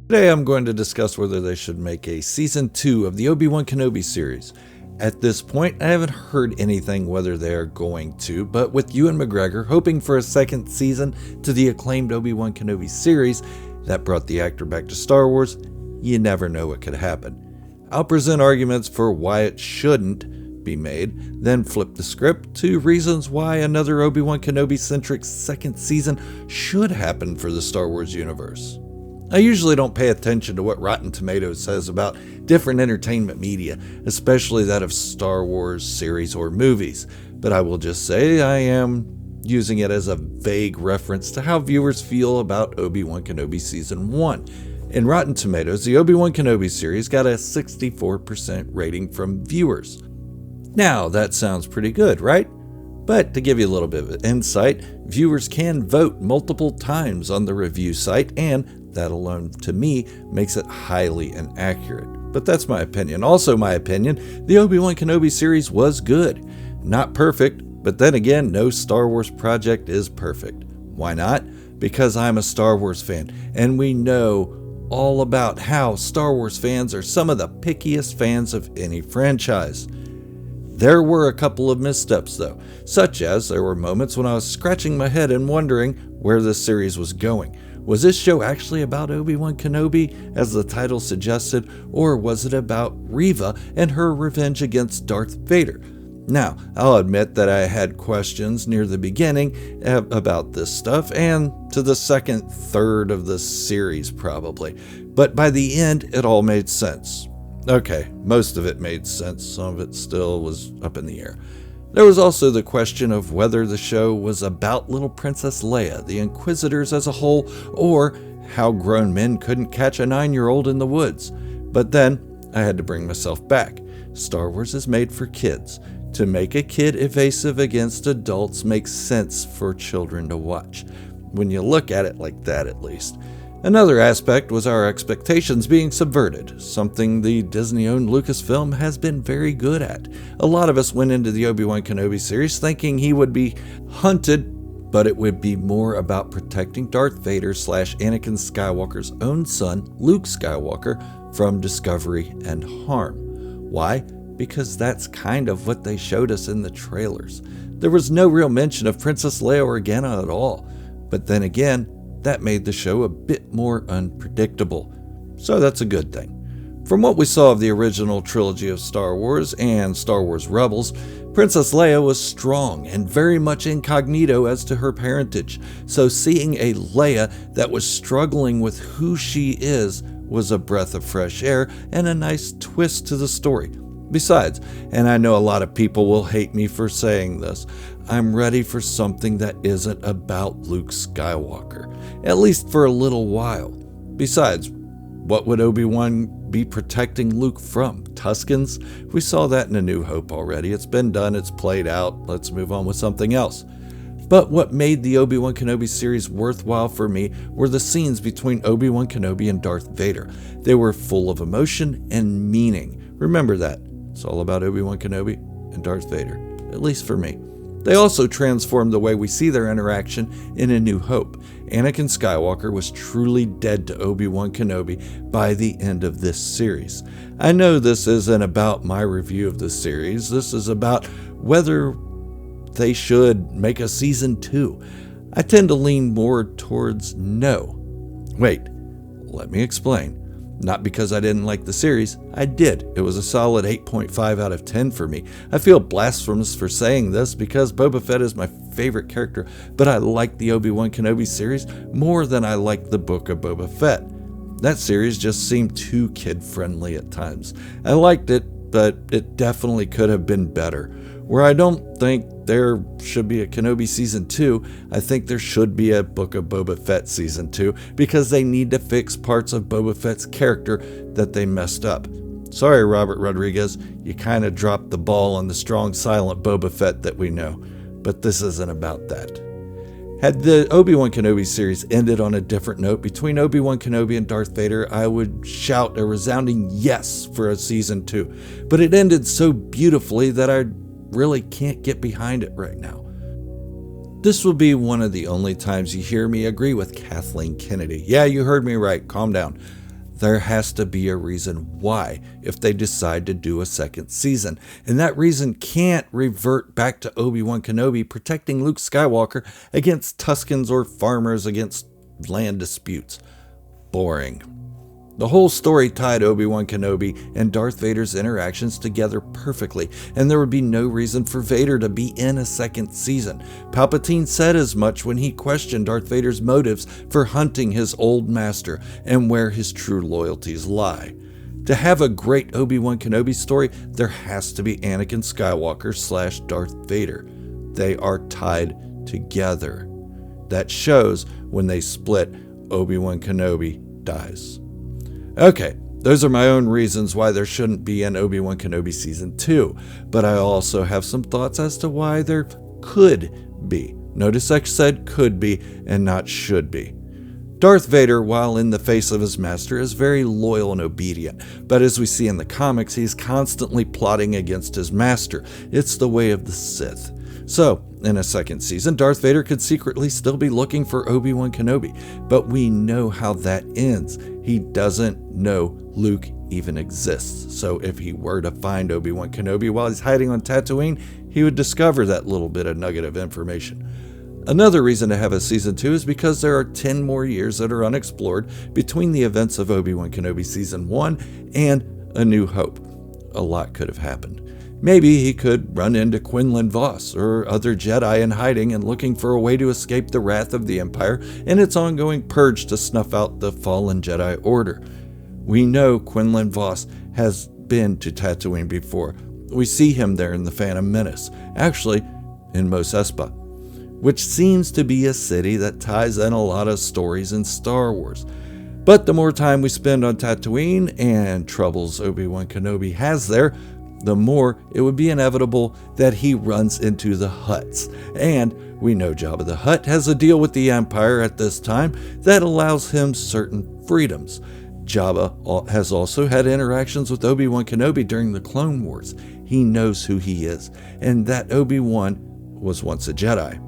Today I'm going to discuss whether they should make a Season 2 of the Obi-Wan Kenobi series. At this point, I haven't heard anything whether they are going to, but with Ewan McGregor hoping for a second season to the acclaimed Obi-Wan Kenobi series that brought the actor back to Star Wars, you never know what could happen. I'll present arguments for why it shouldn't be made, then flip the script to reasons why another Obi-Wan Kenobi-centric second season should happen for the Star Wars universe. I usually don't pay attention to what Rotten Tomatoes says about different entertainment media, especially that of Star Wars series or movies, but I will just say I am using it as a vague reference to how viewers feel about Obi-Wan Kenobi Season 1. In Rotten Tomatoes, the Obi-Wan Kenobi series got a 64% rating from viewers. Now, that sounds pretty good, right? But to give you a little bit of insight, viewers can vote multiple times on the review site, and that alone, to me, makes it highly inaccurate. But that's my opinion. Also my opinion, the Obi-Wan Kenobi series was good. Not perfect, but then again, no Star Wars project is perfect. Why not? Because I'm a Star Wars fan, and we know all about how Star Wars fans are some of the pickiest fans of any franchise. There were a couple of missteps though, such as there were moments when I was scratching my head and wondering where this series was going. Was this show actually about Obi-Wan Kenobi, as the title suggested, or was it about Reva and her revenge against Darth Vader? Now, I'll admit that I had questions near the beginning about this stuff, and to the second third of the series probably, but by the end it all made sense. Okay, most of it made sense, some of it still was up in the air. There was also the question of whether the show was about little Princess Leia, the Inquisitors as a whole, or how grown men couldn't catch a 9-year-old in the woods. But then, I had to bring myself back. Star Wars is made for kids. To make a kid evasive against adults makes sense for children to watch. When you look at it like that, at least. Another aspect was our expectations being subverted, something the Disney-owned Lucasfilm has been very good at. A lot of us went into the Obi-Wan Kenobi series thinking he would be hunted, but it would be more about protecting Darth Vader / Anakin Skywalker's own son, Luke Skywalker, from discovery and harm. Why? Because that's kind of what they showed us in the trailers. There was no real mention of Princess Leia or Organa at all, but then again, that made the show a bit more unpredictable. So that's a good thing. From what we saw of the original trilogy of Star Wars and Star Wars Rebels, Princess Leia was strong and very much incognito as to her parentage. So seeing a Leia that was struggling with who she is was a breath of fresh air and a nice twist to the story. Besides, and I know a lot of people will hate me for saying this, I'm ready for something that isn't about Luke Skywalker, at least for a little while. Besides, what would Obi-Wan be protecting Luke from? Tuskens? We saw that in A New Hope already. It's been done, it's played out, let's move on with something else. But what made the Obi-Wan Kenobi series worthwhile for me were the scenes between Obi-Wan Kenobi and Darth Vader. They were full of emotion and meaning. Remember that. It's all about Obi-Wan Kenobi and Darth Vader, at least for me. They also transformed the way we see their interaction in A New Hope. Anakin Skywalker was truly dead to Obi-Wan Kenobi by the end of this series. I know this isn't about my review of the series. This is about whether they should make a Season 2. I tend to lean more towards no. Wait, let me explain. Not because I didn't like the series, I did. It was a solid 8.5 out of 10 for me. I feel blasphemous for saying this because Boba Fett is my favorite character, but I like the Obi-Wan Kenobi series more than I like the Book of Boba Fett. That series just seemed too kid-friendly at times. I liked it, but it definitely could have been better. Where I don't think there should be a Kenobi Season 2, I think there should be a Book of Boba Fett Season 2 because they need to fix parts of Boba Fett's character that they messed up. Sorry, Robert Rodriguez, you kind of dropped the ball on the strong, silent Boba Fett that we know, but this isn't about that. Had the Obi-Wan Kenobi series ended on a different note between Obi-Wan Kenobi and Darth Vader, I would shout a resounding yes for a Season 2, but it ended so beautifully that I really can't get behind it right now. This will be one of the only times you hear me agree with Kathleen Kennedy. Yeah, you heard me right. Calm down. there has to be a reason why if they decide to do a second season. And that reason can't revert back to Obi-Wan Kenobi protecting Luke Skywalker against Tuskens or farmers against land disputes. Boring. The whole story tied Obi-Wan Kenobi and Darth Vader's interactions together perfectly, and there would be no reason for Vader to be in a second season. Palpatine said as much when he questioned Darth Vader's motives for hunting his old master and where his true loyalties lie. To have a great Obi-Wan Kenobi story, there has to be Anakin Skywalker / Darth Vader. They are tied together. That shows when they split, Obi-Wan Kenobi dies. Okay, those are my own reasons why there shouldn't be an Obi-Wan Kenobi Season 2, but I also have some thoughts as to why there could be. Notice I said could be and not should be. Darth Vader, while in the face of his master, is very loyal and obedient, but as we see in the comics, he's constantly plotting against his master. It's the way of the Sith. So, in a second season, Darth Vader could secretly still be looking for Obi-Wan Kenobi, but we know how that ends. He doesn't know Luke even exists, so if he were to find Obi-Wan Kenobi while he's hiding on Tatooine, he would discover that little bit of nugget of information. Another reason to have a Season 2 is because there are 10 more years that are unexplored between the events of Obi-Wan Kenobi Season 1 and A New Hope. A lot could have happened. Maybe he could run into Quinlan Vos or other Jedi in hiding and looking for a way to escape the wrath of the Empire and its ongoing purge to snuff out the fallen Jedi Order. We know Quinlan Vos has been to Tatooine before. We see him there in The Phantom Menace, actually in Mos Espa, which seems to be a city that ties in a lot of stories in Star Wars. But the more time we spend on Tatooine and troubles Obi-Wan Kenobi has there, the more it would be inevitable that he runs into the Hutts. And we know Jabba the Hutt has a deal with the Empire at this time that allows him certain freedoms. Jabba has also had interactions with Obi-Wan Kenobi during the Clone Wars. He knows who he is, and that Obi-Wan was once a Jedi.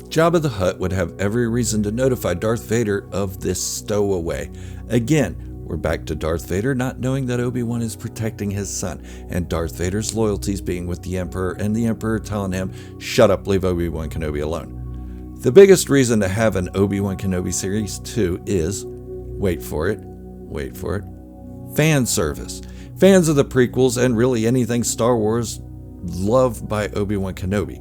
Jabba the Hutt would have every reason to notify Darth Vader of this stowaway. Again, we're back to Darth Vader not knowing that Obi-Wan is protecting his son, and Darth Vader's loyalties being with the Emperor, and the Emperor telling him, shut up, leave Obi-Wan Kenobi alone. The biggest reason to have an Obi-Wan Kenobi Series 2 is, wait for it, fan service. Fans of the prequels and really anything Star Wars loved by Obi-Wan Kenobi.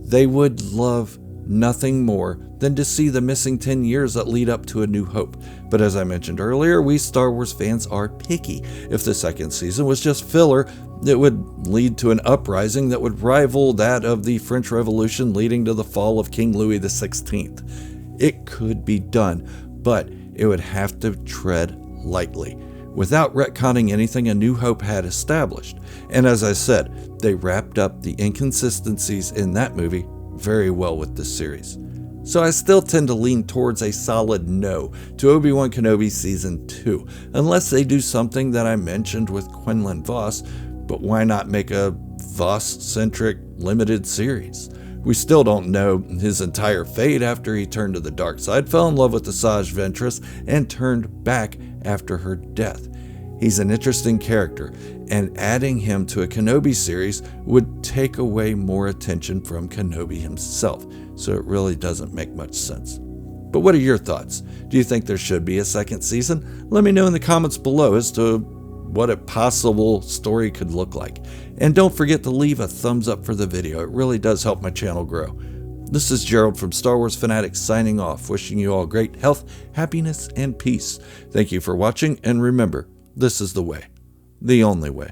They would love nothing more than to see the missing 10 years that lead up to A New Hope. But as I mentioned earlier, we Star Wars fans are picky. If the second season was just filler, it would lead to an uprising that would rival that of the French Revolution leading to the fall of King Louis XVI. It could be done, but it would have to tread lightly, without retconning anything A New Hope had established. And as I said, they wrapped up the inconsistencies in that movie very well with this series. So I still tend to lean towards a solid no to Obi-Wan Kenobi Season 2, unless they do something that I mentioned with Quinlan Vos, but why not make a Vos-centric limited series? We still don't know his entire fate after he turned to the dark side, fell in love with Asajj Ventress, and turned back after her death. He's an interesting character, and adding him to a Kenobi series would take away more attention from Kenobi himself, so it really doesn't make much sense. But what are your thoughts? Do you think there should be a second season? Let me know in the comments below as to what a possible story could look like. And don't forget to leave a thumbs up for the video. It really does help my channel grow. This is Gerald from Star Wars Fanatics signing off, wishing you all great health, happiness, and peace. Thank you for watching, and remember, this is the way, the only way.